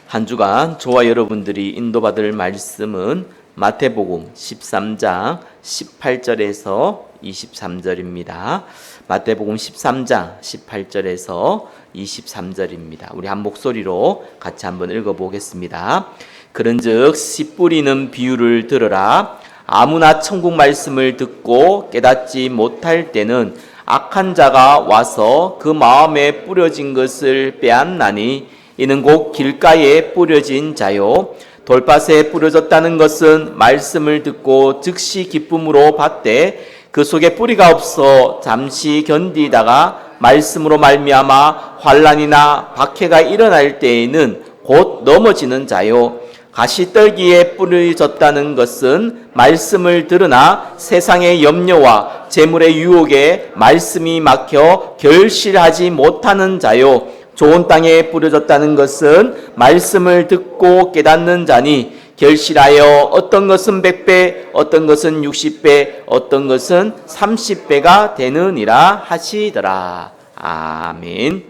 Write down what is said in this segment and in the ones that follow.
한 주간 저와 여러분들이 인도받을 말씀은 마태복음 13장 18절에서 23절입니다. 마태복음 13장 18절에서 23절입니다. 우리 한 목소리로 같이 한번 읽어보겠습니다. 그런즉 씨 뿌리는 비유를 들으라. 아무나 천국 말씀을 듣고 깨닫지 못할 때는 악한 자가 와서 그 마음에 뿌려진 것을 빼앗나니 이는 곧 길가에 뿌려진 자요 돌밭에 뿌려졌다는 것은 말씀을 듣고 즉시 기쁨으로 받되 그 속에 뿌리가 없어 잠시 견디다가 말씀으로 말미암아 환난이나 박해가 일어날 때에는 곧 넘어지는 자요 가시떨기에 뿌려졌다는 것은 말씀을 들으나 세상의 염려와 재물의 유혹에 말씀이 막혀 결실하지 못하는 자요 좋은 땅에 뿌려졌다는 것은 말씀을 듣고 깨닫는 자니 결실하여 어떤 것은 100배, 어떤 것은 60배, 어떤 것은 30배가 되느니라 하시더라. 아멘.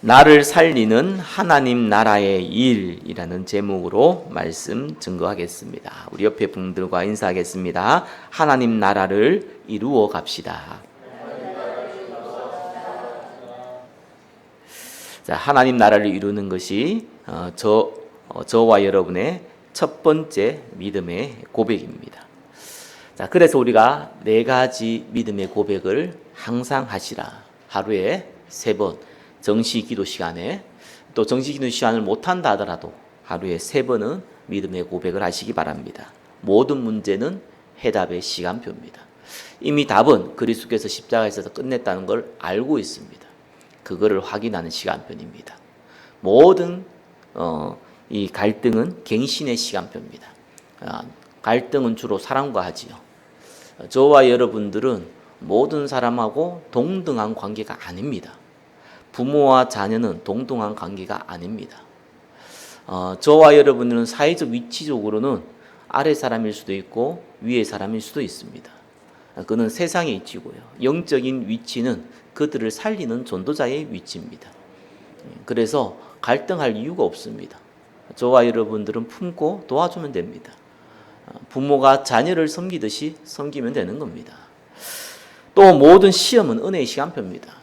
나를 살리는 하나님 나라의 일이라는 제목으로 말씀 증거하겠습니다. 우리 옆에 분들과 인사하겠습니다. 하나님 나라를 이루어 갑시다. 자, 하나님 나라를 이루는 것이 저와 여러분의 첫 번째 믿음의 고백입니다. 자, 그래서 우리가 4가지 믿음의 고백을 항상 하시라. 하루에 3번 정시 기도 시간에, 또 정시 기도 시간을 못한다 하더라도 하루에 3번은 믿음의 고백을 하시기 바랍니다. 모든 문제는 해답의 시간표입니다. 이미 답은 그리스도께서 십자가에서 끝냈다는 걸 알고 있습니다. 그거를 확인하는 시간표입니다. 모든 이 갈등은 갱신의 시간표입니다. 갈등은 주로 사람과 하지요. 저와 여러분들은 모든 사람하고 동등한 관계가 아닙니다. 부모와 자녀는 동등한 관계가 아닙니다. 저와 여러분들은 사회적 위치적으로는 아래 사람일 수도 있고 위에 사람일 수도 있습니다. 그는 세상의 위치고요. 영적인 위치는 그들을 살리는 전도자의 위치입니다. 그래서 갈등할 이유가 없습니다. 저와 여러분들은 품고 도와주면 됩니다. 부모가 자녀를 섬기듯이 섬기면 되는 겁니다. 또 모든 시험은 은혜의 시간표입니다.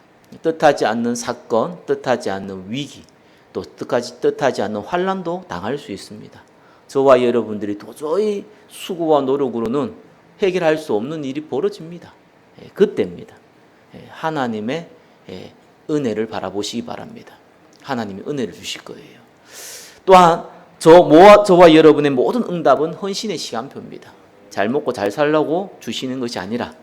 뜻하지 않는 사건, 뜻하지 않는 위기, 또 뜻하지 않는 환난도 당할 수 있습니다. 저와 여러분들이 도저히 수고와 노력으로는 해결할 수 없는 일이 벌어집니다. 그때입니다. 하나님의 은혜를 바라보시기 바랍니다. 하나님이 은혜를 주실 거예요. 또한 저와 여러분의 모든 응답은 헌신의 시간표입니다. 잘 먹고 잘 살라고 주시는 것이 아니라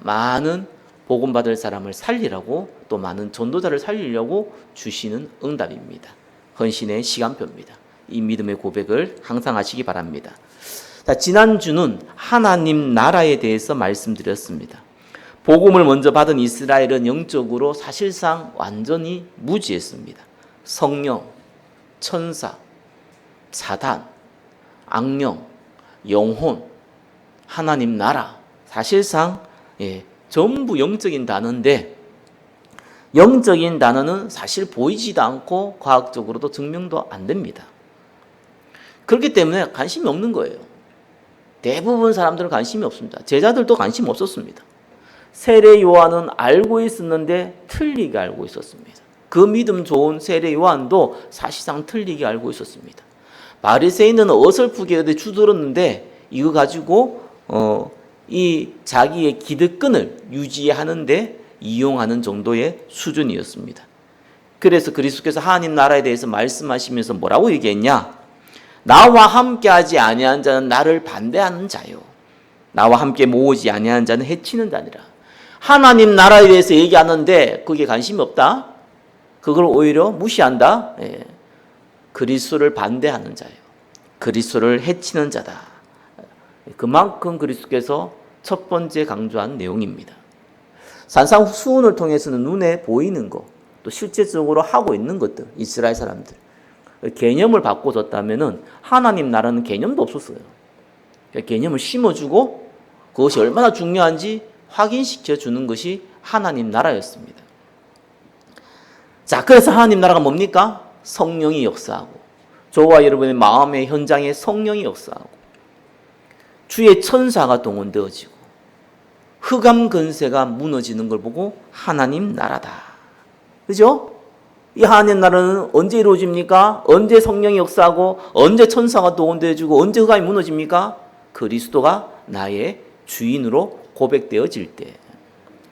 많은 복음 받을 사람을 살리라고, 또 많은 전도자를 살리려고 주시는 응답입니다. 헌신의 시간표입니다. 이 믿음의 고백을 항상 하시기 바랍니다. 자, 지난주는 하나님 나라에 대해서 말씀드렸습니다. 복음을 먼저 받은 이스라엘은 영적으로 사실상 완전히 무지했습니다. 성령, 천사, 사단, 악령, 영혼, 하나님 나라, 사실상 전부 영적인 단어인데, 영적인 단어는 사실 보이지도 않고 과학적으로도 증명도 안 됩니다. 그렇기 때문에 관심이 없는 거예요. 대부분 사람들은 관심이 없습니다. 제자들도 관심 없었습니다. 세례 요한은 알고 있었는데 틀리게 알고 있었습니다. 그 믿음 좋은 세례 요한도 사실상 틀리게 알고 있었습니다. 바리새인은 어설프게 어디 주들었는데 이거 가지고 이 자기의 기득권을 유지하는데 이용하는 정도의 수준이었습니다. 그래서 그리스도께서 하나님 나라에 대해서 말씀하시면서 뭐라고 얘기했냐? 나와 함께하지 아니한 자는 나를 반대하는 자요. 나와 함께 모으지 아니한 자는 해치는 자니라. 하나님 나라에 대해서 얘기하는데 그게 관심이 없다? 그걸 오히려 무시한다? 그리스도를 반대하는 자요. 그리스도를 해치는 자다. 그만큼 그리스도께서 첫 번째 강조한 내용입니다. 산상수훈을 통해서는 눈에 보이는 것, 또 실제적으로 하고 있는 것들, 이스라엘 사람들 개념을 바꿔줬다면 하나님 나라는 개념도 없었어요. 개념을 심어주고 그것이 얼마나 중요한지 확인시켜주는 것이 하나님 나라였습니다. 자, 그래서 하나님 나라가 뭡니까? 성령이 역사하고 저와 여러분의 마음의 현장에 성령이 역사하고 주의 천사가 동원되어지고 흑암 근세가 무너지는 걸 보고 하나님 나라다. 그죠? 이 하나님 나라는 언제 이루어집니까? 언제 성령이 역사하고 언제 천사가 동원되어지고 언제 흑암이 무너집니까? 그리스도가 나의 주인으로 고백되어질 때,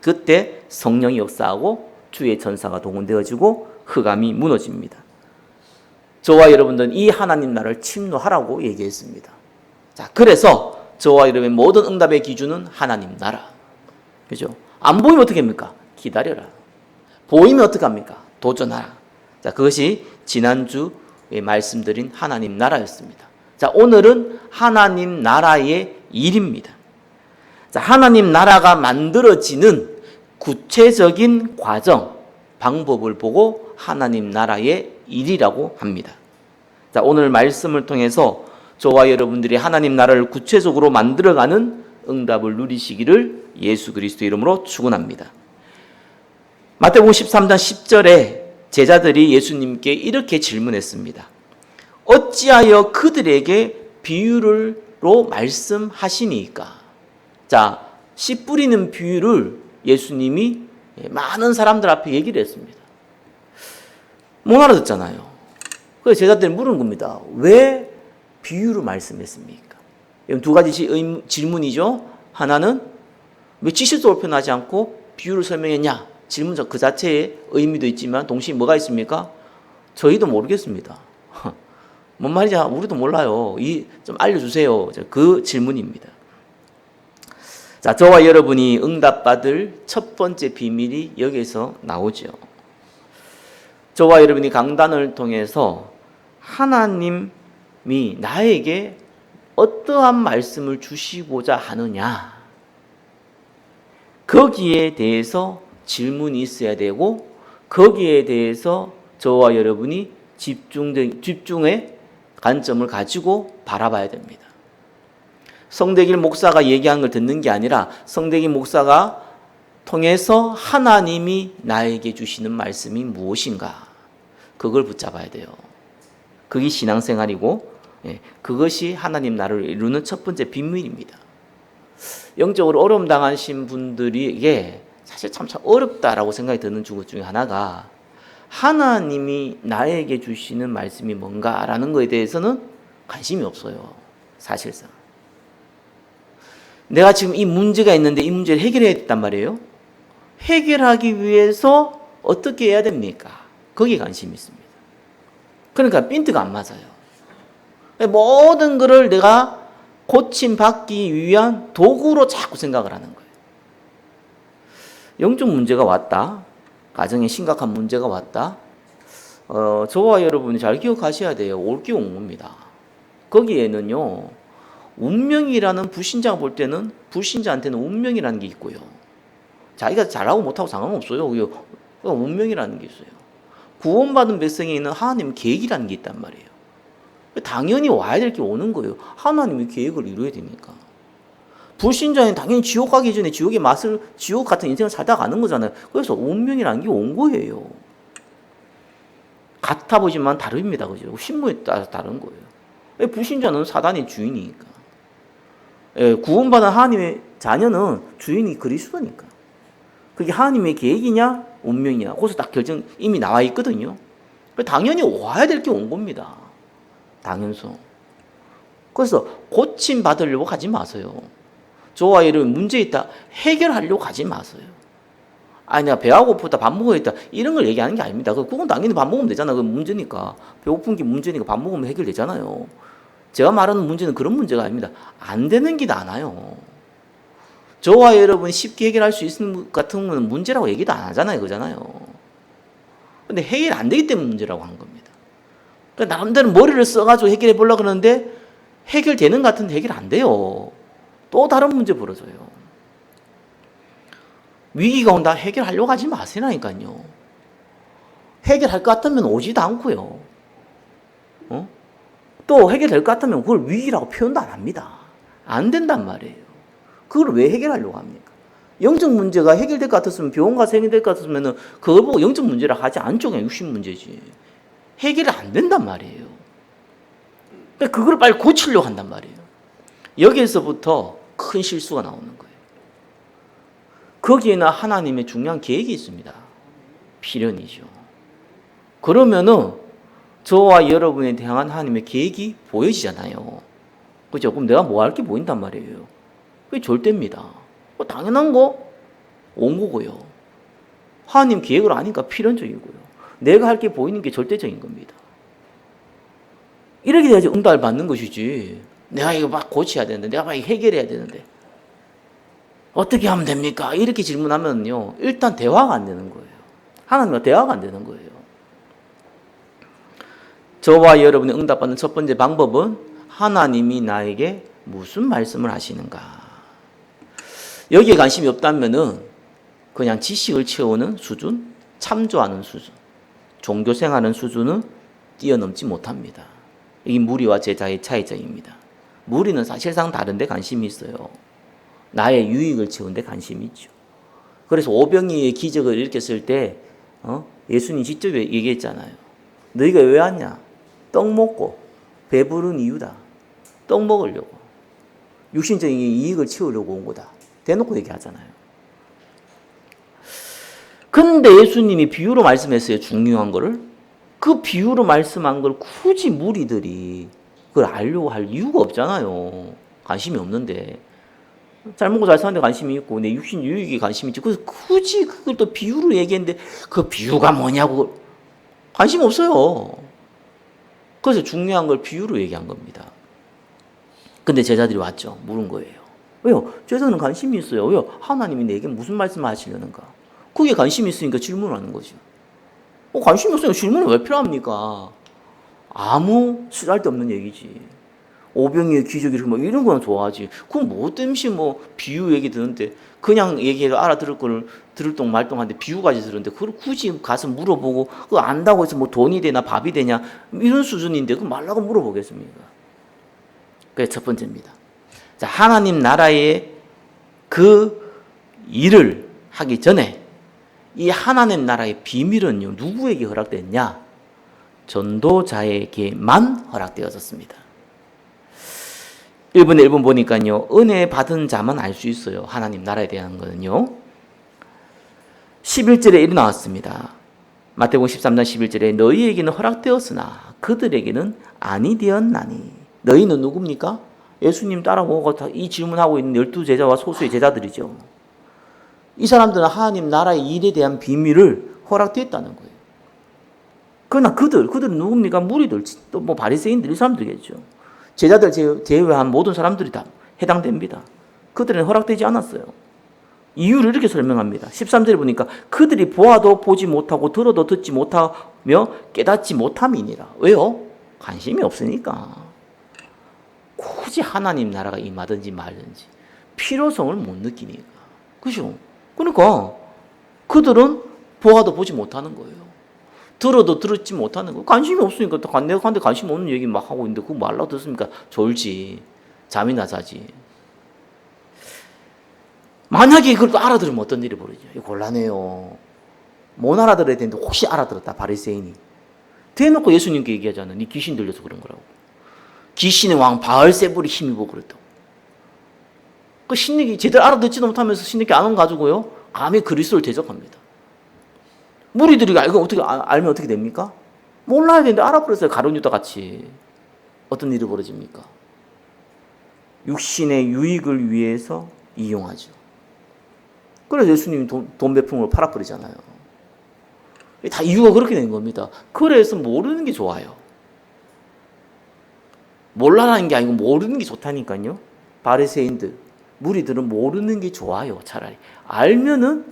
그때 성령이 역사하고 주의 천사가 동원되어지고 흑암이 무너집니다. 저와 여러분들은 이 하나님 나라를 침노하라고 얘기했습니다. 자, 그래서 저와 여러분의 모든 응답의 기준은 하나님 나라. 그죠? 안 보이면 어떻게 합니까? 기다려라. 보이면 어떻게 합니까? 도전하라. 자, 그것이 지난주에 말씀드린 하나님 나라였습니다. 자, 오늘은 하나님 나라의 일입니다. 자, 하나님 나라가 만들어지는 구체적인 과정, 방법을 보고 하나님 나라의 일이라고 합니다. 자, 오늘 말씀을 통해서 저와 여러분들이 하나님 나라를 구체적으로 만들어가는 응답을 누리시기를 예수 그리스도 이름으로 축원합니다. 마태복음 13장 10절에 제자들이 예수님께 이렇게 질문했습니다. 어찌하여 그들에게 비유로 말씀하시니까? 자, 씨 뿌리는 비유를 예수님이 많은 사람들 앞에 얘기를 했습니다. 못 알아듣잖아요. 그래서 제자들이 물은 겁니다. 왜 비유로 말씀했습니까? 두 가지 질문이죠. 하나는 왜 지식적으로 표현하지 않고 비유를 설명했냐? 질문 그 자체의 의미도 있지만 동시에 뭐가 있습니까? 저희도 모르겠습니다. 뭔 말인지 우리도 몰라요. 좀 알려주세요. 그 질문입니다. 자, 저와 여러분이 응답받을 첫 번째 비밀이 여기서 나오죠. 저와 여러분이 강단을 통해서 하나님이 나에게 어떠한 말씀을 주시고자 하느냐, 거기에 대해서 질문이 있어야 되고 거기에 대해서 저와 여러분이 집중의 관점을 가지고 바라봐야 됩니다. 성대길 목사가 얘기한 걸 듣는 게 아니라 성대길 목사가 통해서 하나님이 나에게 주시는 말씀이 무엇인가, 그걸 붙잡아야 돼요. 그게 신앙생활이고 그것이 하나님 나라를 이루는 첫 번째 비밀입니다. 영적으로 어려움 당하신 분들에게 사실 참 어렵다라고 생각이 드는 것 중에 하나가 하나님이 나에게 주시는 말씀이 뭔가라는 것에 대해서는 관심이 없어요. 사실상. 내가 지금 이 문제가 있는데 이 문제를 해결해야 된단 말이에요. 해결하기 위해서 어떻게 해야 됩니까? 거기에 관심이 있습니다. 그러니까 핀트가 안 맞아요. 모든 것을 내가 고침받기 위한 도구로 자꾸 생각을 하는 거예요. 영적 문제가 왔다. 가정에 심각한 문제가 왔다. 저와 여러분이 잘 기억하셔야 돼요. 올게 온 겁니다. 거기에는요, 운명이라는 불신자가 볼 때는 불신자한테는 운명이라는 게 있고요. 자기가 잘하고 못하고 상관없어요. 운명이라는 게 있어요. 구원받은 백성에는 하나님 계획이라는 게 있단 말이에요. 당연히 와야 될 게 오는 거예요. 하나님의 계획을 이루어야 되니까. 불신자는 당연히 지옥 가기 전에 지옥 같은 인생을 살다 가는 거잖아요. 그래서 운명이라는 게 온 거예요. 같아 보지만 다릅니다. 그죠? 신분에 따라서 다른 거예요. 불신자는 사단의 주인이니까. 구원받은 하나님의 자녀는 주인이 그리스도니까. 그게 하나님의 계획이냐, 운명이냐, 거기서 딱 결정 이미 나와 있거든요. 당연히 와야 될 게 온 겁니다. 당연성. 그래서 고침 받으려고 가지 마세요. 저와 여러분 문제 있다 해결하려고 가지 마세요. 아니 내가 배가 고프다 밥 먹어야겠다 이런 걸 얘기하는 게 아닙니다. 그건 당연히 밥 먹으면 되잖아. 그건 문제니까. 배고픈 게 문제니까 밥 먹으면 해결되잖아요. 제가 말하는 문제는 그런 문제가 아닙니다. 안 되는 게 많아요. 저와 여러분이 쉽게 해결할 수 있는 것 같은 건 문제라고 얘기도 안 하잖아요. 그잖아요. 근데 해결 안 되기 때문에 문제라고 하는 겁니다. 그러니까 나름대로 머리를 써가지고 해결해 보려고 그러는데 해결되는 것 같은데 해결 안 돼요. 또 다른 문제 벌어져요. 위기가 온다 해결하려고 하지 마세요니까요. 해결할 것 같으면 오지도 않고요. 또 해결될 것 같으면 그걸 위기라고 표현도 안 합니다. 안 된단 말이에요. 그걸 왜 해결하려고 합니까? 영적 문제가 해결될 것 같았으면 병원 가서 해결될 것 같았으면 그걸 보고 영적 문제라 하지 않죠. 그냥 육신 문제지. 해결이 안 된단 말이에요. 그러니까 그걸 빨리 고치려고 한단 말이에요. 여기에서부터 큰 실수가 나오는 거예요. 거기에는 하나님의 중요한 계획이 있습니다. 필연이죠. 그러면은 저와 여러분에 대한 하나님의 계획이 보여지잖아요. 그죠? 그럼 내가 뭐 할 게 보인단 말이에요. 그게 절대입니다. 당연한 거 온 거고요. 하나님 계획을 아니까 필연적이고요. 내가 할 게 보이는 게 절대적인 겁니다. 이렇게 돼야지 응답을 받는 것이지. 내가 이거 막 고쳐야 되는데, 내가 막 해결해야 되는데, 어떻게 하면 됩니까? 이렇게 질문하면요, 일단 대화가 안 되는 거예요. 하나님과 대화가 안 되는 거예요. 저와 여러분이 응답받는 첫 번째 방법은 하나님이 나에게 무슨 말씀을 하시는가. 여기에 관심이 없다면은 그냥 지식을 채우는 수준, 참조하는 수준, 종교생활하는 수준은 뛰어넘지 못합니다. 이 무리와 제자의 차이점입니다. 무리는 사실상 다른 데 관심이 있어요. 나의 유익을 채우는 데 관심이 있죠. 그래서 오병이의 기적을 일으켰을 때 예수님 직접 얘기했잖아요. 너희가 왜 왔냐? 떡 먹고 배부른 이유다. 떡 먹으려고. 육신적인 이익을 채우려고 온 거다. 대놓고 얘기하잖아요. 근데 예수님이 비유로 말씀했어요. 중요한 거를. 그 비유로 말씀한 걸 굳이 무리들이 그걸 알려고 할 이유가 없잖아요. 관심이 없는데. 잘 먹고 잘 사는데 관심이 있고 내 육신 유익에 관심이 있지. 그래서 굳이 그걸 또 비유로 얘기했는데 그 비유가 뭐냐고 관심 없어요. 그래서 중요한 걸 비유로 얘기한 겁니다. 근데 제자들이 왔죠. 물은 거예요. 왜요? 제자는 관심이 있어요. 왜요? 하나님이 내게 무슨 말씀을 하시려는가? 그게 관심이 있으니까 질문을 하는 거죠. 관심이 없으면 질문이 왜 필요합니까? 아무 쓸데없는 얘기지. 오병이의 기적이 뭐 이런 거는 좋아하지. 그건 뭐 땜시 뭐 비유 얘기 듣는데 그냥 얘기해도 알아들을 거를 들을 동 말동하는데 비유까지 들었는데 그걸 굳이 가서 물어보고 그거 안다고 해서 뭐 돈이 되나 밥이 되냐 이런 수준인데 그 말라고 물어보겠습니까? 그게 첫 번째입니다. 자, 하나님 나라의 그 일을 하기 전에 이 하나님 나라의 비밀은요 누구에게 허락됐냐? 전도자에게만 허락되었습니다. 1번에 1번 보니까요 은혜 받은 자만 알 수 있어요. 하나님 나라에 대한 거는요. 11절에 이렇게 나왔습니다. 마태복음 13장 11절에 너희에게는 허락되었으나 그들에게는 아니 되었나니. 너희는 누굽니까? 예수님 따라오고 이 질문하고 있는 12제자와 소수의 제자들이죠. 이 사람들은 하나님 나라의 일에 대한 비밀을 허락되었다는 거예요. 그러나 그들은 누굽니까? 무리들, 또 뭐 바리새인들 이 사람들이겠죠. 제자들 제외한 모든 사람들이 다 해당됩니다. 그들은 허락되지 않았어요. 이유를 이렇게 설명합니다. 13절에 보니까 그들이 보아도 보지 못하고 들어도 듣지 못하며 깨닫지 못함이니라. 왜요? 관심이 없으니까. 굳이 하나님 나라가 임하든지 말든지 필요성을 못 느끼니까. 그죠? 그러니까 그들은 보아도 보지 못하는 거예요. 들어도 들었지 못하는 거예요. 관심이 없으니까 내가 한테 관심 없는 얘기 막 하고 있는데 그거 말라고 듣습니까? 졸지. 잠이나 자지. 만약에 그걸 또 알아들으면 어떤 일이 벌어지죠? 이거 곤란해요. 못 알아들어야 되는데 혹시 알아들었다 바리새인이 대놓고 예수님께 얘기하잖아요. 네 귀신 들려서 그런 거라고. 귀신의 왕 바알세불이 힘입어 그랬다고. 그 신에게 제대로 알아듣지도 못하면서 신에게 안 가지고요 감히 그리스도를 대적합니다. 무리들이 이거 어떻게 알면 어떻게 됩니까? 몰라야 되는데 알아버렸어요. 가룟 유다 같이. 어떤 일이 벌어집니까? 육신의 유익을 위해서 이용하죠. 그래서 예수님이 돈 베푼 걸 팔아버리잖아요. 다 이유가 그렇게 된 겁니다. 그래서 모르는 게 좋아요. 몰라라는 게 아니고 모르는 게 좋다니까요. 바리새인들, 무리들은 모르는 게 좋아요. 차라리 알면은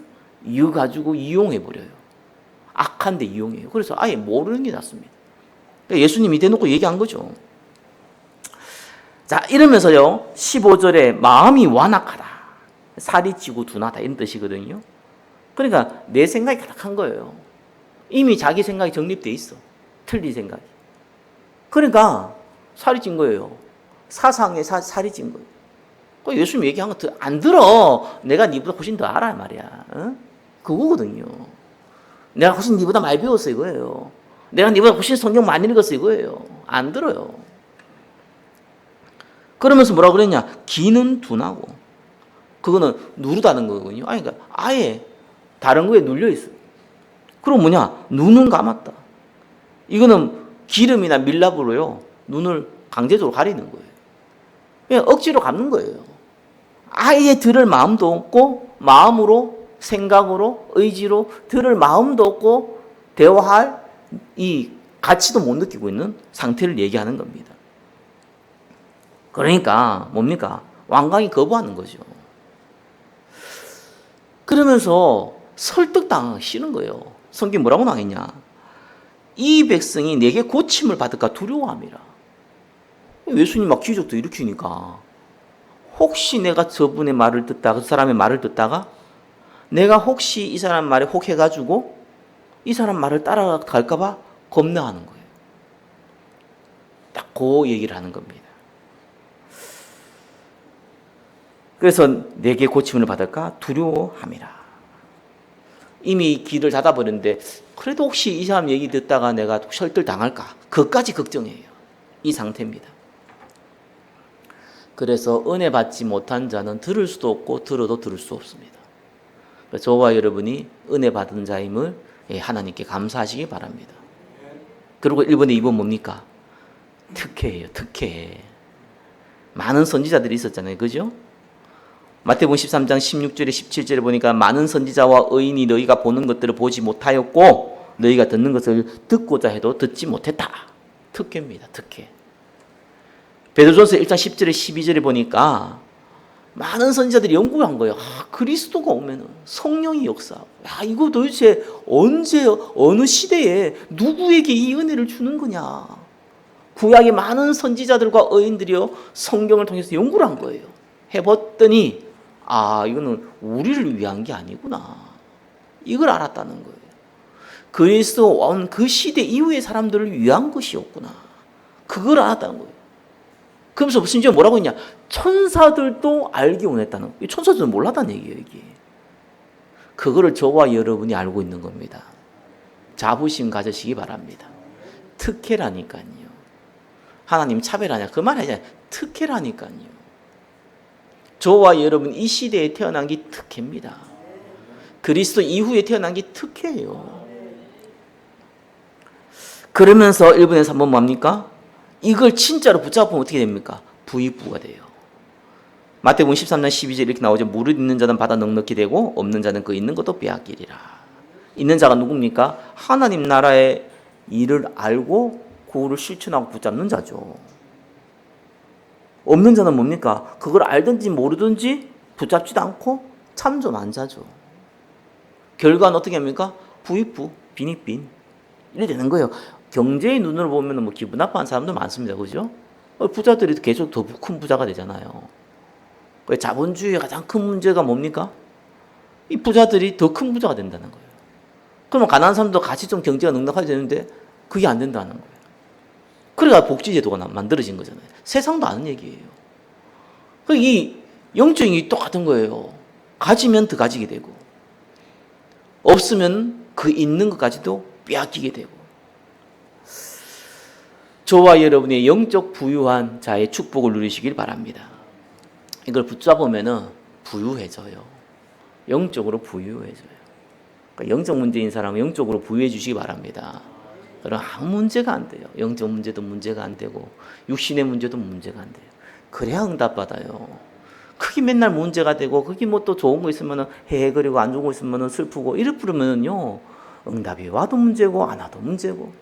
이유 가지고 이용해 버려요. 악한데 이용해요. 그래서 아예 모르는 게 낫습니다. 예수님이 대놓고 얘기한 거죠. 자, 이러면서요 15절에 마음이 완악하다, 살이 찌고 둔하다 이런 뜻이거든요. 그러니까 내 생각이 가득한 거예요. 이미 자기 생각이 정립돼 있어. 틀린 생각이. 그러니까 살이 찐 거예요. 사상에 살이 찐 거예요. 예수님 얘기한 거 안 들어. 내가 니보다 훨씬 더 알아 말이야. 어? 그거거든요. 내가 훨씬 니보다 많이 배웠어 이거예요. 내가 네보다 훨씬 성경 많이 읽었어 이거예요. 안 들어요. 그러면서 뭐라고 그랬냐? 귀는 둔하고. 그거는 누르다는 거거든요. 아니, 그러니까 아예 다른 거에 눌려 있어요. 그럼 뭐냐? 눈은 감았다. 이거는 기름이나 밀랍으로요, 눈을 강제적으로 가리는 거예요. 그냥 억지로 감는 거예요. 아예 들을 마음도 없고, 마음으로, 생각으로, 의지로 들을 마음도 없고, 대화할 이 가치도 못 느끼고 있는 상태를 얘기하는 겁니다. 그러니까 뭡니까? 완강히 거부하는 거죠. 그러면서 설득당하기 싫은 거예요. 성경이 뭐라고 나와있냐? 이 백성이 내게 고침을 받을까 두려워함이라. 예수님 막 기적도 일으키니까 혹시 내가 저분의 말을 듣다가, 그 사람의 말을 듣다가 내가 혹시 이 사람 말에 혹해가지고 이 사람 말을 따라갈까 봐 겁내하는 거예요. 딱 그 얘기를 하는 겁니다. 그래서 내게 고침을 받을까 두려워함이라. 이미 길을 닫아버렸는데 그래도 혹시 이 사람 얘기 듣다가 내가 설득 당할까? 그것까지 걱정해요. 이 상태입니다. 그래서 은혜 받지 못한 자는 들을 수도 없고 들어도 들을 수 없습니다. 저와 여러분이 은혜 받은 자임을 하나님께 감사하시기 바랍니다. 그리고 1번에 2번 뭡니까? 특혜예요. 특혜. 많은 선지자들이 있었잖아요. 그죠? 마태복음 13장 16절에 17절에 보니까 많은 선지자와 의인이 너희가 보는 것들을 보지 못하였고 너희가 듣는 것을 듣고자 해도 듣지 못했다. 특혜입니다. 특혜. 베드로전서 1장 10절에 12절에 보니까 많은 선지자들이 연구한 거예요. 그리스도가 오면은 성령이 역사하고, 이거 도대체 언제 어느 시대에 누구에게 이 은혜를 주는 거냐? 구약의 많은 선지자들과 의인들이요 성경을 통해서 연구를 한 거예요. 해봤더니 이거는 우리를 위한 게 아니구나. 이걸 알았다는 거예요. 그리스도 온 그 시대 이후의 사람들을 위한 것이었구나. 그걸 알았다는 거예요. 그러면서 심지어 뭐라고 했냐? 천사들도 알기 원했다는 거예요. 천사들은 몰랐다는 얘기예요, 이게. 그거를 저와 여러분이 알고 있는 겁니다. 자부심 가지시기 바랍니다. 특혜라니까요. 하나님 차별하냐? 그 말 하잖아요. 특혜라니까요. 저와 여러분 이 시대에 태어난 게 특혜입니다. 그리스도 이후에 태어난 게 특혜예요. 그러면서 1번에서 한번 뭡니까? 이걸 진짜로 붙잡으면 어떻게 됩니까? 부익부가 돼요. 마태복음 13장 12절 이렇게 나오죠. 무릇 있는 자는 받아 넉넉히 되고 없는 자는 그 있는 것도 빼앗기리라. 있는 자가 누굽니까? 하나님 나라의 일을 알고 그거를 실천하고 붙잡는 자죠. 없는 자는 뭡니까? 그걸 알든지 모르든지 붙잡지도 않고 참전 안 자죠. 결과는 어떻게 합니까? 부익부, 빈익빈. 이래 되는 거예요. 경제의 눈으로 보면 뭐 기분 나빠하는 사람도 많습니다. 그죠? 부자들이 계속 더 큰 부자가 되잖아요. 자본주의의 가장 큰 문제가 뭡니까? 이 부자들이 더 큰 부자가 된다는 거예요. 그러면 가난한 사람도 같이 좀 경제가 넉넉하게 되는데 그게 안 된다는 거예요. 그래야 복지제도가 만들어진 거잖아요. 세상도 아는 얘기예요. 이 영적인 게 똑같은 거예요. 가지면 더 가지게 되고 없으면 그 있는 것까지도 빼앗기게 되고. 저와 여러분의 영적 부유한 자의 축복을 누리시길 바랍니다. 이걸 붙잡으면 부유해져요. 영적으로 부유해져요. 그러니까 영적 문제인 사람은 영적으로 부유해 주시기 바랍니다. 그럼 아무 문제가 안 돼요. 영적 문제도 문제가 안 되고 육신의 문제도 문제가 안 돼요. 그래야 응답받아요. 그게 맨날 문제가 되고 그게 뭐 또 좋은 거 있으면 헤헤거리고 안 좋은 거 있으면 슬프고 이래 부르면요 응답이 와도 문제고 안 와도 문제고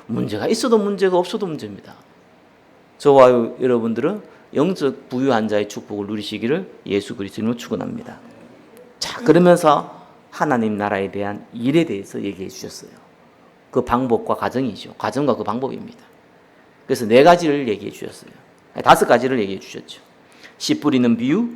문제가 있어도 문제가 없어도 문제입니다. 저와 여러분들은 영적 부유한 자의 축복을 누리시기를 예수 그리스도로 축원합니다. 자, 그러면서 하나님 나라에 대한 일에 대해서 얘기해 주셨어요. 그 방법과 과정이죠. 과정과 그 방법입니다. 그래서 4가지를 얘기해 주셨어요. 5가지를 얘기해 주셨죠. 씨 뿌리는 비유,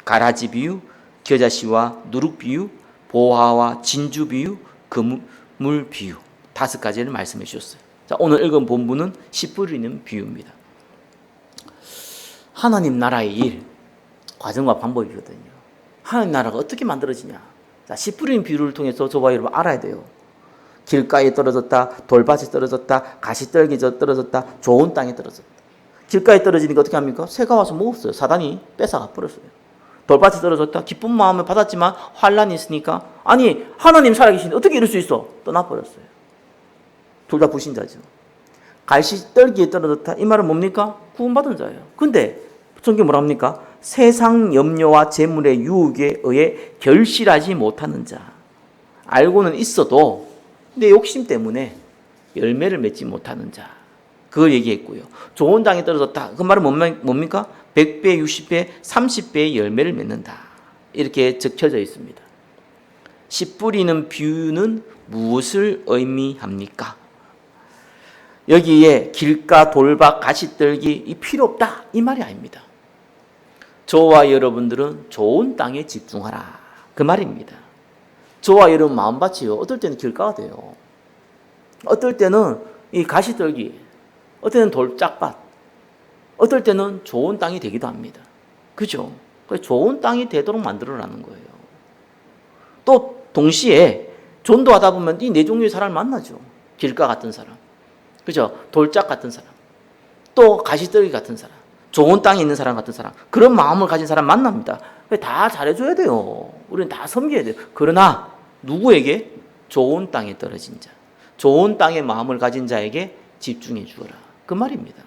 가라지 비유, 겨자씨와 누룩 비유, 보화와 진주 비유, 그물 비유. 5가지를 말씀해 주셨어요. 자, 오늘 읽은 본문은 씨 뿌리는 비유입니다. 하나님 나라의 일, 과정과 방법이거든요. 하나님 나라가 어떻게 만들어지냐. 자, 씨 뿌리는 비유를 통해서 저와 여러분 알아야 돼요. 길가에 떨어졌다, 돌밭에 떨어졌다, 가시떨기에 떨어졌다, 좋은 땅에 떨어졌다. 길가에 떨어지니까 어떻게 합니까? 새가 와서 먹었어요. 사단이 뺏어가 버렸어요. 돌밭에 떨어졌다, 기쁜 마음을 받았지만 환란이 있으니까, 아니 하나님 살아계신데 어떻게 이럴 수 있어? 떠나버렸어요. 둘 다 불신자죠. 가시떨기에 떨어졌다, 이 말은 뭡니까? 구원받은 자예요. 근데 성경 뭐라 합니까? 세상 염려와 재물의 유혹에 의해 결실하지 못하는 자. 알고는 있어도 내 욕심 때문에 열매를 맺지 못하는 자. 그걸 얘기했고요. 좋은 땅에 떨어졌다. 그 말은 뭡니까? 100배, 60배, 30배의 열매를 맺는다. 이렇게 적혀져 있습니다. 씨 뿌리는 비유는 무엇을 의미합니까? 여기에 길가, 돌박, 가시떨기 이 필요 없다. 이 말이 아닙니다. 저와 여러분들은 좋은 땅에 집중하라. 그 말입니다. 저와 여러분 마음밭이요. 어떨 때는 길가가 돼요. 어떨 때는 이 가시떨기, 어떨 때는 돌짝밭, 어떨 때는 좋은 땅이 되기도 합니다. 그죠? 그래서 좋은 땅이 되도록 만들어라는 거예요. 또 동시에 전도하다 보면 이 네 종류의 사람을 만나죠. 길가 같은 사람, 그죠? 돌짝 같은 사람, 또 가시떨기 같은 사람, 좋은 땅에 있는 사람 같은 사람, 그런 마음을 가진 사람 만납니다. 다 잘해줘야 돼요. 우리는 다 섬겨야 돼요. 그러나 누구에게? 좋은 땅에 떨어진 자, 좋은 땅의 마음을 가진 자에게 집중해 주어라. 그 말입니다.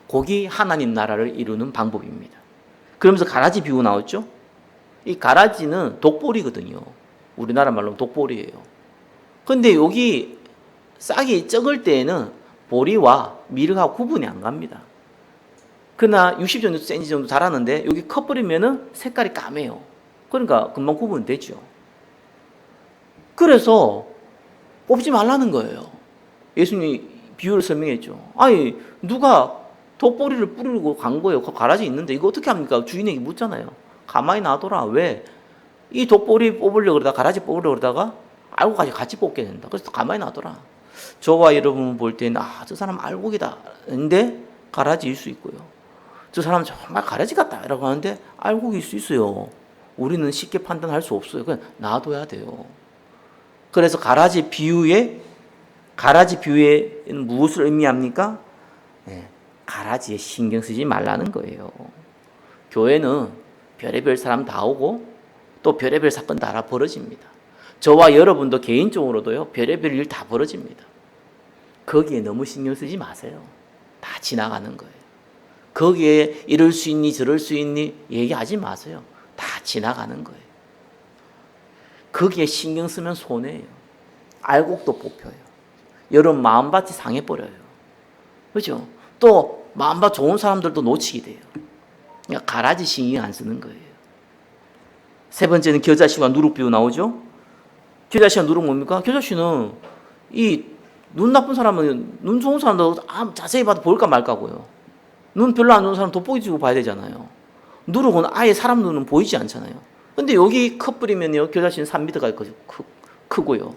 거기 하나님 나라를 이루는 방법입니다. 그러면서 가라지 비유 나왔죠? 이 가라지는 독보리거든요. 우리나라 말로 독보리예요. 근데 여기 싹이 적을 때에는 보리와 미륵하고 구분이 안 갑니다. 그러나 60cm 정도 자라는데 여기 커버리면은 색깔이 까매요. 그러니까 금방 구분되죠. 그래서 뽑지 말라는 거예요. 예수님이 비유를 설명했죠. 아니 누가 독보리를 뿌리고 간 거예요. 그 가라지 있는데 이거 어떻게 합니까? 주인에게 묻잖아요. 가만히 놔둬라. 왜? 이 독보리 뽑으려고 그러다가 가라지 뽑으려고 그러다가 알고 같이 뽑게 된다. 그래서 가만히 놔둬라. 저와 여러분 볼 때는 저 사람 알곡이다. 근데 가라지일 수 있고요. 저 사람 정말 가라지 같다. 라고 하는데 알곡일 수 있어요. 우리는 쉽게 판단할 수 없어요. 그냥 놔둬야 돼요. 그래서 가라지 비유에 무엇을 의미합니까? 가라지에 신경 쓰지 말라는 거예요. 교회는 별의별 사람 다 오고 또 별의별 사건 다 벌어집니다. 저와 여러분도 개인적으로도요, 별의별 일 다 벌어집니다. 거기에 너무 신경 쓰지 마세요. 다 지나가는 거예요. 거기에 이럴 수 있니 저럴 수 있니 얘기하지 마세요. 다 지나가는 거예요. 거기에 신경 쓰면 손해예요. 알곡도 뽑혀요. 여러분 마음밭이 상해버려요. 그렇죠? 또 마음밭 좋은 사람들도 놓치게 돼요. 그러니까 가라지 신경 안 쓰는 거예요. 세 번째는 겨자씨와 누룩 비유 나오죠? 겨자씨와 누룩 뭡니까? 겨자씨는 이 눈 나쁜 사람은 눈 좋은 사람도 자세히 봐도 볼까 말까고요. 눈 별로 안 좋은 사람 돋보기 주고 봐야 되잖아요. 누룩은 아예 사람 눈은 보이지 않잖아요. 근데 여기 커플이면요, 겨자씨는 3m까지 크고요.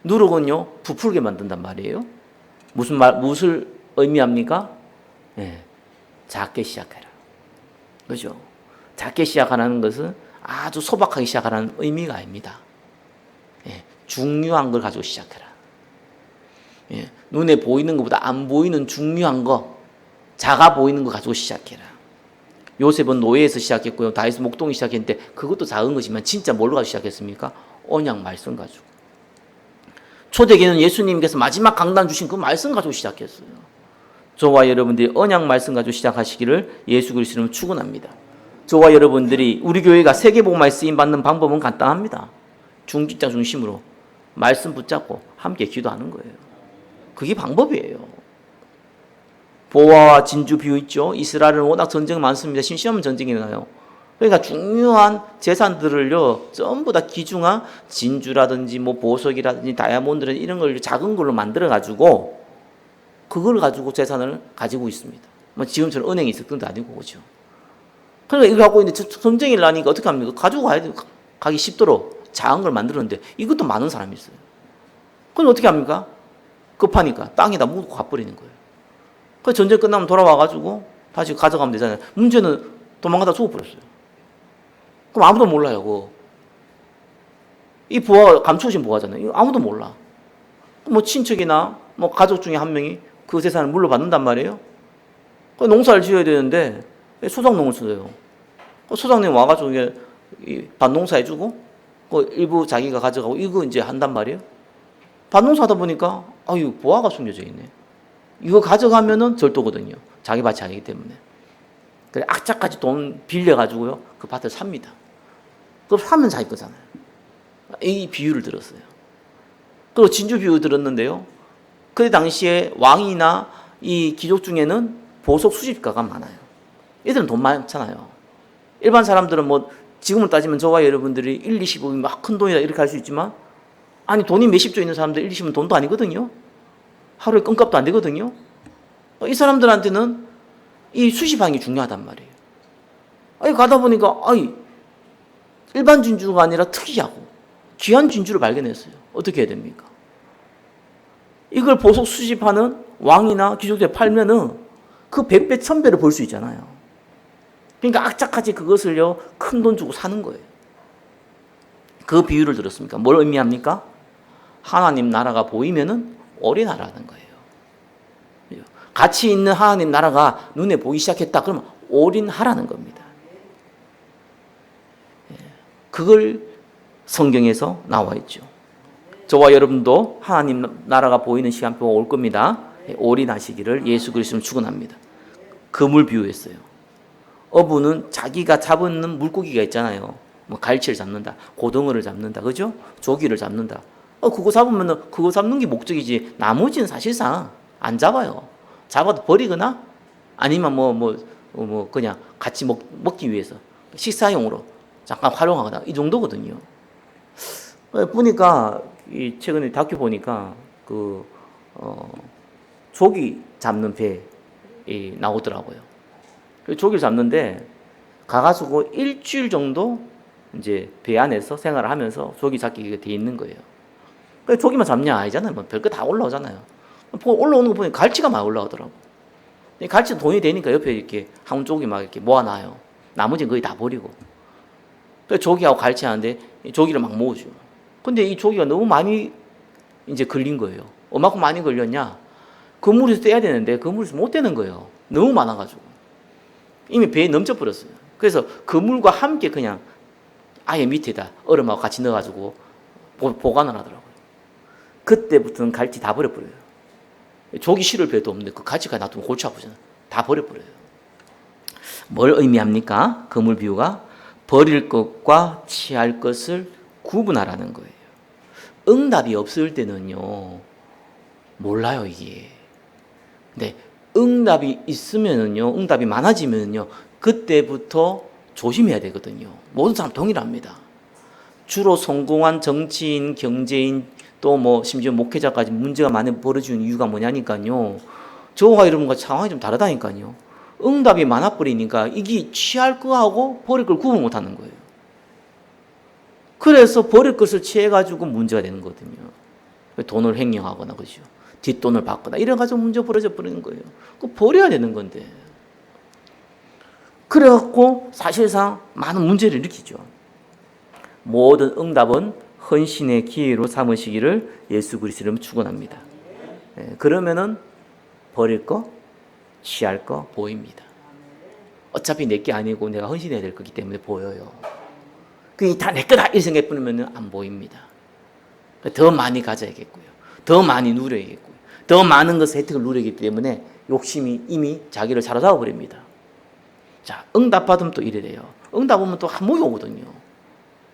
누룩은요, 부풀게 만든단 말이에요. 무엇을 의미합니까? 작게 시작해라. 그죠? 작게 시작하라는 것은 아주 소박하게 시작하라는 의미가 아닙니다. 중요한 걸 가지고 시작해라. 눈에 보이는 것보다 안 보이는 중요한 거, 작아 보이는 거 가지고 시작해라. 요셉은 노예에서 시작했고요. 다윗은 목동이 시작했는데 그것도 작은 것이지만 진짜 뭘로 가지고 시작했습니까? 언약 말씀 가지고. 초대기는 예수님께서 마지막 강단 주신 그 말씀 가지고 시작했어요. 저와 여러분들이 언약 말씀 가지고 시작하시기를 예수 그리스도로 축원합니다. 저와 여러분들이 우리 교회가 세계복음화에 쓰임 받는 방법은 간단합니다. 중직자 중심으로 말씀 붙잡고 함께 기도하는 거예요. 그게 방법이에요. 보화와 진주 비유 있죠. 이스라엘은 워낙 전쟁이 많습니다. 심심하면 전쟁이 일어나요. 그러니까 중요한 재산들을요, 전부 다 귀중한 진주라든지 뭐 보석이라든지 다이아몬드라든지 이런 걸 작은 걸로 만들어 가지고 그걸 가지고 재산을 가지고 있습니다. 뭐 지금처럼 은행에 있었던 게 아니고 그죠. 그러니까 이거 갖고 있는데 전쟁이 일어나니까 어떻게 합니까? 가지고 가기 쉽도록 작은 걸 만들었는데 이것도 많은 사람이 있어요. 그럼 어떻게 합니까? 급하니까 땅에다 묻고 가버리는 거예요. 그 전쟁 끝나면 돌아와가지고 다시 가져가면 되잖아요. 문제는 도망가다 죽어버렸어요. 그럼 아무도 몰라요. 그거. 이 부하, 감추어진 부하잖아요. 이거 아무도 몰라. 뭐 친척이나 뭐 가족 중에 한 명이 그 재산을 물려받는단 말이에요. 농사를 지어야 되는데 소작농을 써요. 소작농이 와가지고 밭농사 해주고 일부 자기가 가져가고 이거 이제 한단 말이에요. 밭농사 하다 보니까 아유 보화가 숨겨져 있네. 이거 가져가면은 절도거든요. 자기 밭이 아니기 때문에. 그래 악착같이 돈 빌려가지고요 그 밭을 삽니다. 그럼 사면 자기 거잖아요. 이 비유를 들었어요. 그리고 진주 비유 들었는데요. 그 당시에 왕이나 이 귀족 중에는 보석 수집가가 많아요. 얘들은 돈 많잖아요. 일반 사람들은 뭐 지금을 따지면 저와 여러분들이 1, 20억이 막 큰 돈이다 이렇게 할 수 있지만 아니 돈이 몇십조 있는 사람들 1, 20은 돈도 아니거든요. 하루에 껌값도 안 되거든요. 이 사람들한테는 이 수집하는 게 중요하단 말이에요. 아니 가다 보니까 아이 일반 진주가 아니라 특이하고 귀한 진주를 발견했어요. 어떻게 해야 됩니까? 이걸 보석 수집하는 왕이나 귀족들에 팔면은 그 100배, 1000배를 벌 수 있잖아요. 그러니까 악착같이 그것을요, 큰 돈 주고 사는 거예요. 그 비유를 들었습니까? 뭘 의미합니까? 하나님 나라가 보이면은 오리나라는 거예요. 가치 있는 하나님 나라가 눈에 보이기 시작했다. 그러면 올인하라는 겁니다. 그걸 성경에서 나와 있죠. 저와 여러분도 하나님 나라가 보이는 시간표가 올 겁니다. 올인하시기를 예수 그리스도는 축원합니다. 금을 비유했어요. 어부는 자기가 잡는 물고기가 있잖아요. 뭐 갈치를 잡는다, 고등어를 잡는다, 그죠? 조기를 잡는다. 그거 잡으면은 그거 잡는 게 목적이지. 나머지는 사실상 안 잡아요. 잡아도 버리거나 아니면 그냥 같이 먹기 위해서 식사용으로 잠깐 활용하거나 이 정도거든요. 보니까 최근에 다큐 보니까 조기 잡는 배 나오더라고요. 조기를 잡는데 가가지고 일주일 정도 이제 배 안에서 생활을 하면서 조기 잡기가 돼 있는 거예요. 조기만 잡냐 아니잖아요. 뭐 별거 다 올라오잖아요. 올라오는 거 보니 갈치가 막 올라오더라고. 갈치 돈이 되니까 옆에 이렇게 한 조기 막 이렇게 모아놔요. 나머지는 거의 다 버리고. 조기하고 갈치 하는데 조기를 막 모으죠. 근데 이 조기가 너무 많이 이제 걸린 거예요. 얼마큼 많이 걸렸냐? 그물에서 떼야 되는데 그물에서 못 떼는 거예요. 너무 많아가지고. 이미 배에 넘쳐버렸어요. 그래서 그물과 함께 그냥 아예 밑에다 얼음하고 같이 넣어가지고 보관을 하더라고요. 그때부터는 갈치 다 버려버려요. 조기 실을 배도 없는데 그 갈치가 놔두면 골치 아프잖아요. 다 버려버려요. 뭘 의미합니까? 그물 비유가 버릴 것과 취할 것을 구분하라는 거예요. 응답이 없을 때는요, 몰라요, 이게. 근데 응답이 있으면은요, 응답이 많아지면은요, 그때부터 조심해야 되거든요. 모든 사람 동일합니다. 주로 성공한 정치인, 경제인, 또 심지어 목회자까지 문제가 많이 벌어지는 이유가 뭐냐니까요. 저와 여러분과 상황이 좀 다르다니까요. 응답이 많아버리니까 이게 취할 거하고 버릴 걸 구분 못 하는 거예요. 그래서 버릴 것을 취해가지고 문제가 되는 거거든요. 돈을 횡령하거나, 그죠. 뒷돈을 받거나, 이래가지고 문제 벌어져 버리는 거예요. 그거 버려야 되는 건데. 그래갖고 사실상 많은 문제를 일으키죠. 모든 응답은 헌신의 기회로 삼으시기를 예수 그리스도로 축원합니다. 그러면은 버릴 거, 취할 거 보입니다. 어차피 내 게 아니고 내가 헌신해야 될 거기 때문에 보여요. 그게 다 내 거다 이 생각해 보면 안 보입니다. 더 많이 가져야겠고요. 더 많이 누려야겠고요. 더 많은 것의 혜택을 누리기 때문에 욕심이 이미 자기를 사로잡아 버립니다. 자, 응답 받으면 또 이래 돼요. 응답 오면 또 한목이 오거든요.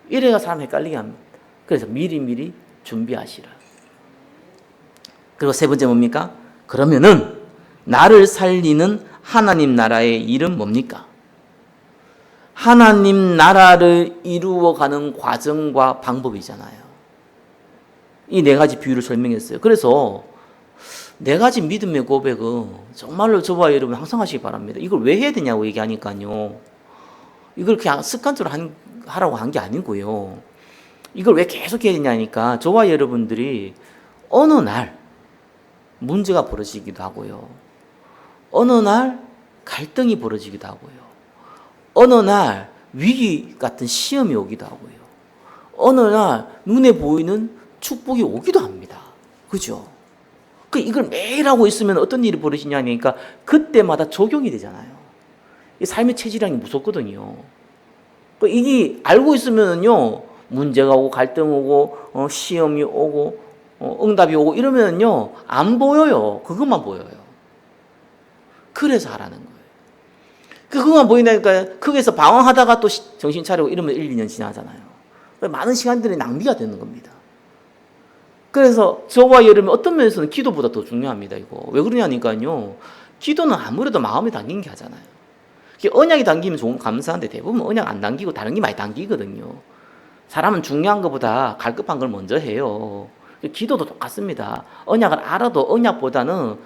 이래가 사람 헷갈리게 합니다. 그래서 미리미리 준비하시라. 그리고 세 번째 뭡니까? 그러면은 나를 살리는 하나님 나라의 일은 뭡니까? 하나님 나라를 이루어가는 과정과 방법이잖아요. 이 네 가지 비유를 설명했어요. 그래서 네 가지 믿음의 고백은 정말로 저와 여러분 항상 하시기 바랍니다. 이걸 왜 해야 되냐고 얘기하니까요. 이걸 그냥 습관적으로 하라고 한 게 아니고요. 이걸 왜 계속 해야 되냐니까 저와 여러분들이 어느 날 문제가 벌어지기도 하고요. 어느 날 갈등이 벌어지기도 하고요. 어느 날 위기 같은 시험이 오기도 하고요. 어느 날 눈에 보이는 축복이 오기도 합니다. 그죠? 이걸 매일 하고 있으면 어떤 일이 벌어지냐니까 그때마다 적용이 되잖아요. 이 삶의 체질량이 무섭거든요. 이게 알고 있으면요, 문제가 오고 갈등 오고 시험이 오고 응답이 오고 이러면요 안 보여요. 그것만 보여요. 그래서 하라는 거예요. 그것만 보인다니까 거기서 방황하다가 또 정신 차리고 이러면 1, 2년 지나잖아요. 많은 시간들이 낭비가 되는 겁니다. 그래서 저와 여러분 어떤 면에서는 기도보다 더 중요합니다. 이거 왜 그러냐니까요. 기도는 아무래도 마음에 담긴 게 하잖아요. 언약이 담기면 좋은 감사한데 대부분 언약 안 담기고 다른 게 많이 담기거든요. 사람은 중요한 것보다 갈급한 걸 먼저 해요. 기도도 똑같습니다. 언약을 알아도 언약보다는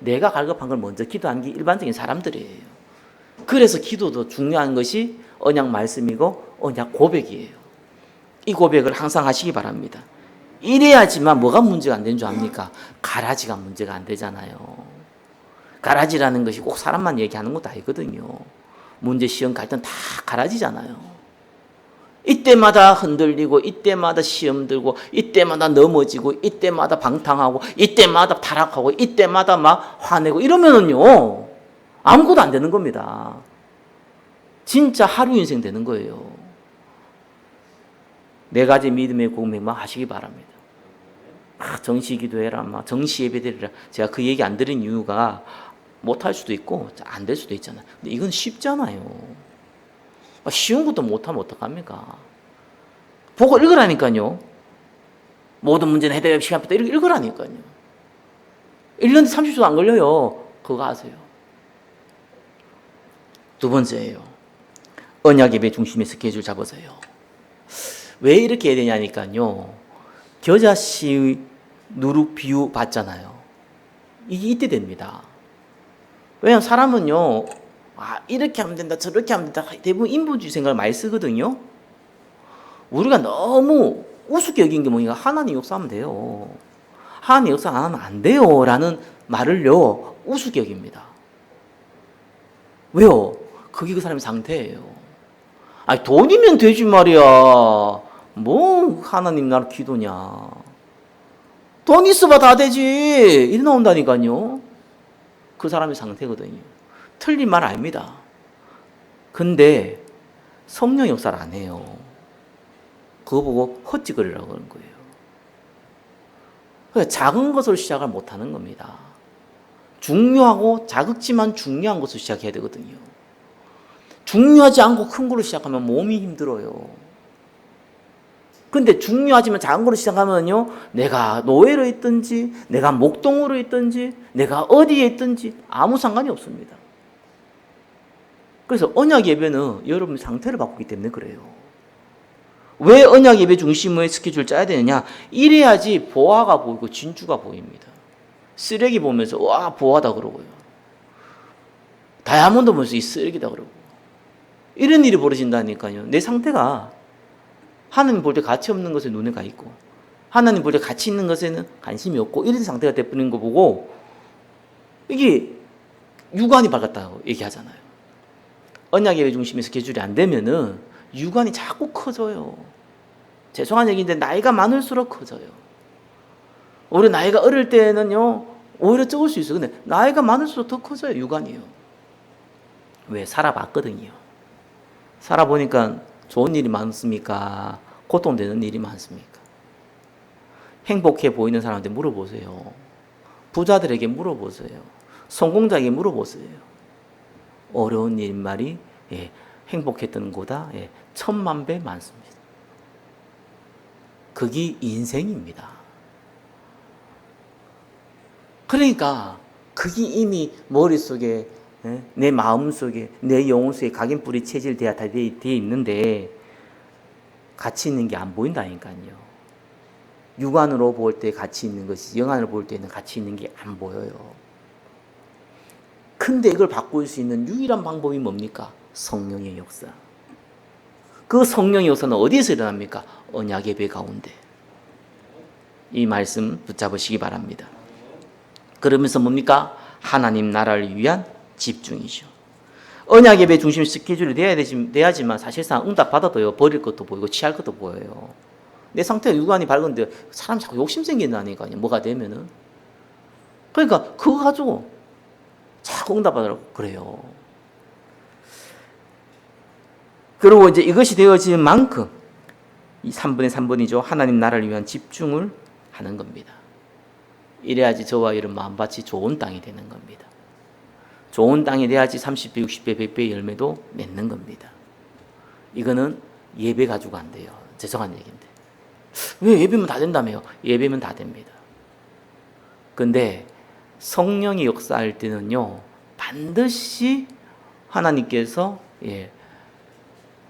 내가 갈급한 걸 먼저 기도하는 게 일반적인 사람들이에요. 그래서 기도도 중요한 것이 언약 말씀이고 언약 고백이에요. 이 고백을 항상 하시기 바랍니다. 이래야지만 뭐가 문제가 안 되는 줄 압니까? 가라지가 문제가 안 되잖아요. 가라지라는 것이 꼭 사람만 얘기하는 것도 아니거든요. 문제, 시험, 갈등 다 가라지잖아요. 이때마다 흔들리고 이때마다 시험 들고 이때마다 넘어지고 이때마다 방탕하고 이때마다 타락하고 이때마다 막 화내고 이러면은요 아무것도 안 되는 겁니다. 진짜 하루 인생 되는 거예요. 4가지 믿음의 고백만 하시기 바랍니다. 정시 기도해라, 정시 예배드리라. 제가 그 얘기 안 드린 이유가 못할 수도 있고 안 될 수도 있잖아요. 근데 이건 쉽잖아요. 쉬운 것도 못하면 어떡합니까? 보고 읽으라니까요. 모든 문제는 해답 시간부터 읽으라니까요. 1년 30초도 안 걸려요. 그거 아세요? 두 번째예요. 언약 예배 중심의 스케줄 잡으세요. 왜 이렇게 해야 되냐니까요. 겨자씨 누룩 비유 봤잖아요. 이게 이때 됩니다. 왜냐하면 사람은요, 이렇게 하면 된다, 저렇게 하면 된다. 대부분 인본주의 생각을 많이 쓰거든요. 우리가 너무 우습게 여긴 게 뭐냐? 하나님 역사하면 돼요. 하나님 역사 안 하면 안 돼요. 라는 말을요, 우습게 여깁니다. 왜요? 그게 그 사람의 상태예요. 돈이면 되지 말이야. 뭐 하나님 나라 기도냐. 돈 있어봐 다 되지. 이래 나온다니까요. 그 사람의 상태거든요. 틀린 말 아닙니다. 근데 성령 역사를 안 해요. 그거 보고 헛짓거리라고 그러는 거예요. 그러니까 작은 것으로 시작을 못하는 겁니다. 중요하고 작지만 중요한 것으로 시작해야 되거든요. 중요하지 않고 큰 걸로 시작하면 몸이 힘들어요. 근데 중요하지만 작은 걸로 시작하면요, 내가 노예로 있든지 내가 목동으로 있든지 내가 어디에 있든지 아무 상관이 없습니다. 그래서 언약 예배는 여러분 상태를 바꾸기 때문에 그래요. 왜 언약 예배 중심의 스케줄을 짜야 되느냐? 이래야지 보화가 보이고 진주가 보입니다. 쓰레기 보면서 와 보화다 그러고요. 다이아몬드 보면서 이 쓰레기다 그러고. 이런 일이 벌어진다니까요. 내 상태가 하나님 볼 때 가치 없는 것에 눈에 가 있고 하나님 볼 때 가치 있는 것에는 관심이 없고 이런 상태가 돼버리는 거 보고 이게 유관이 밝았다고 얘기하잖아요. 언약 예배 중심의 스케줄이 안 되면은 유관이 자꾸 커져요. 죄송한 얘기인데 나이가 많을수록 커져요. 우리 나이가 어릴 때는요 오히려 적을 수 있어요. 근데 나이가 많을수록 더 커져요. 유관이요. 왜? 살아봤거든요. 살아보니까 좋은 일이 많습니까? 고통되는 일이 많습니까? 행복해 보이는 사람한테 물어보세요. 부자들에게 물어보세요. 성공자에게 물어보세요. 어려운 일말이 행복했던 것보다 1000만 배 많습니다. 그게 인생입니다. 그러니까 그게 이미 머릿속에 내 마음속에 내 영혼 속에 각인뿌리 체질되어 다 되어 있는데 가치 있는 게 안 보인다니까요. 육안으로 볼 때 가치 있는 것이 영안으로 볼 때는 가치 있는 게 안 보여요. 근데 이걸 바꿀 수 있는 유일한 방법이 뭡니까? 성령의 역사. 그 성령의 역사는 어디에서 일어납니까? 언약 예배 가운데. 이 말씀 붙잡으시기 바랍니다. 그러면서 뭡니까? 하나님 나라를 위한 집중이죠. 언약 예배 중심 스케줄이 돼야지만 사실상 응답 받아도요 버릴 것도 보이고 취할 것도 보여요. 내 상태가 유관이 밝은데 사람이 자꾸 욕심 생긴다니까, 뭐가 되면은. 그러니까 그거 가지고 자꾸 응답하더라고. 그래요. 그리고 이제 이것이 되어지는 만큼 이 3분의 3번이죠. 하나님 나라를 위한 집중을 하는 겁니다. 이래야지 저와 이런 마음밭이 좋은 땅이 되는 겁니다. 좋은 땅이 돼야지 30배, 60배, 100배의 열매도 맺는 겁니다. 이거는 예배 가지고 안 돼요. 죄송한 얘기인데. 왜 예배면 다 된다며요? 예배면 다 됩니다. 근데 성령이 역사할 때는요, 반드시 하나님께서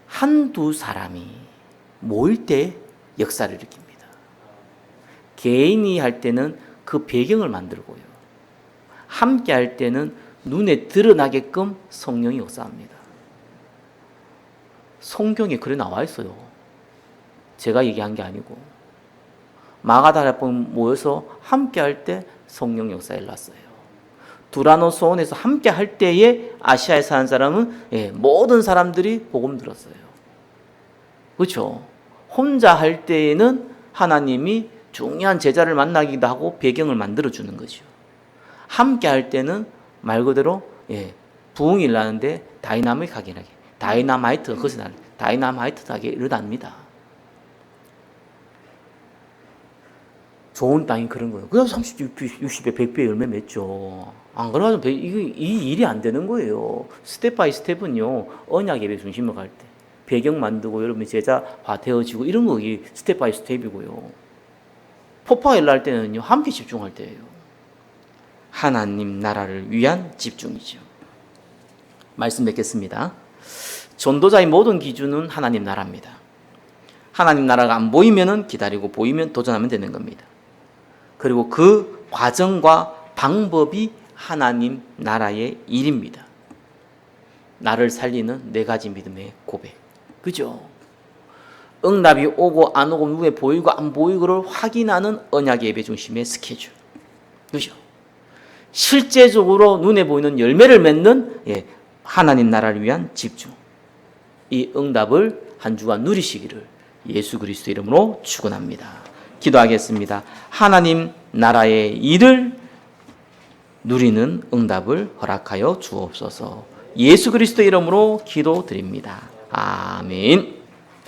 한두 사람이 모일 때 역사를 일으킵니다. 개인이 할 때는 그 배경을 만들고요. 함께 할 때는 눈에 드러나게끔 성령이 역사합니다. 성경에 그래 나와 있어요. 제가 얘기한 게 아니고. 마가다라 모여서 함께 할 때 성령 역사에 일어났어요. 두라노 소원에서 함께 할 때에 아시아에 사는 사람은 모든 사람들이 복음 들었어요. 그렇죠? 혼자 할 때에는 하나님이 중요한 제자를 만나기도 하고 배경을 만들어 주는 거죠. 함께 할 때는 말 그대로 부흥이 일어나는데 다이나믹하게 다이나마이트가 거기서 나요. 다이나마이트하게 일어납니다. 좋은 땅이 그런 거예요. 그래서 30, 60배, 100배 열매 맺죠. 안 그러면 이 일이 안 되는 거예요. 스텝 바이 스텝은요, 언약 예배 중심으로 갈 때. 배경 만들고 여러분이 제자화 되어지고 이런 거 스텝 바이 스텝이고요. 폭파가 일어날 때는요, 함께 집중할 때예요. 하나님 나라를 위한 집중이죠. 말씀 맺겠습니다. 전도자의 모든 기준은 하나님 나라입니다. 하나님 나라가 안 보이면은 기다리고 보이면 도전하면 되는 겁니다. 그리고 그 과정과 방법이 하나님 나라의 일입니다. 나를 살리는 4가지 믿음의 고백. 그죠? 응답이 오고 안 오고 눈에 보이고 안 보이고를 확인하는 언약 예배 중심의 스케줄. 그죠? 실제적으로 눈에 보이는 열매를 맺는 하나님 나라를 위한 집중. 이 응답을 한 주간 누리시기를 예수 그리스도 이름으로 축원합니다. 기도하겠습니다. 하나님 나라의 일을 누리는 응답을 허락하여 주옵소서. 예수 그리스도 이름으로 기도드립니다. 아멘.